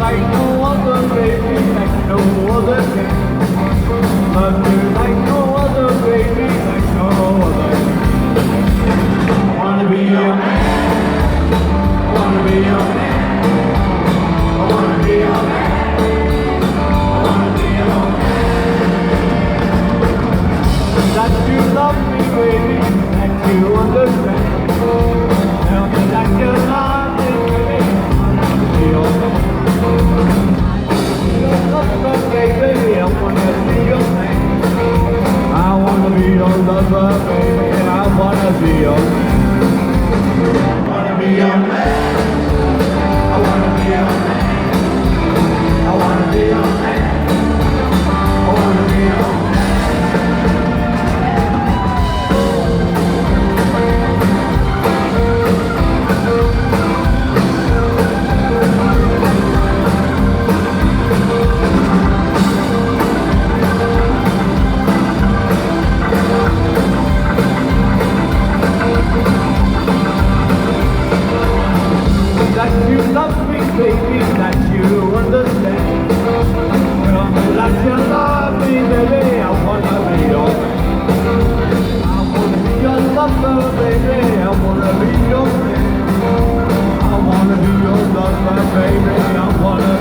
like no other, baby, like no other can. Love you like no other, baby, like no other. I wanna be your man. I wanna be your man. I wanna be your man. I wanna be your man. That you love me, baby, that you understand. Tell me that you love me, baby. I wanna be your man. Baby, I wanna be your man. I wanna be your lover, baby. I wanna be your man. I wanna be your man. I wanna be your man. I wanna be your man. I wanna be your man. That you love me, baby, that you understand. Tell me that you love me, baby, I wanna be your man. I wanna be your lover, baby, I wanna be your man. I wanna be your lover, baby, I wanna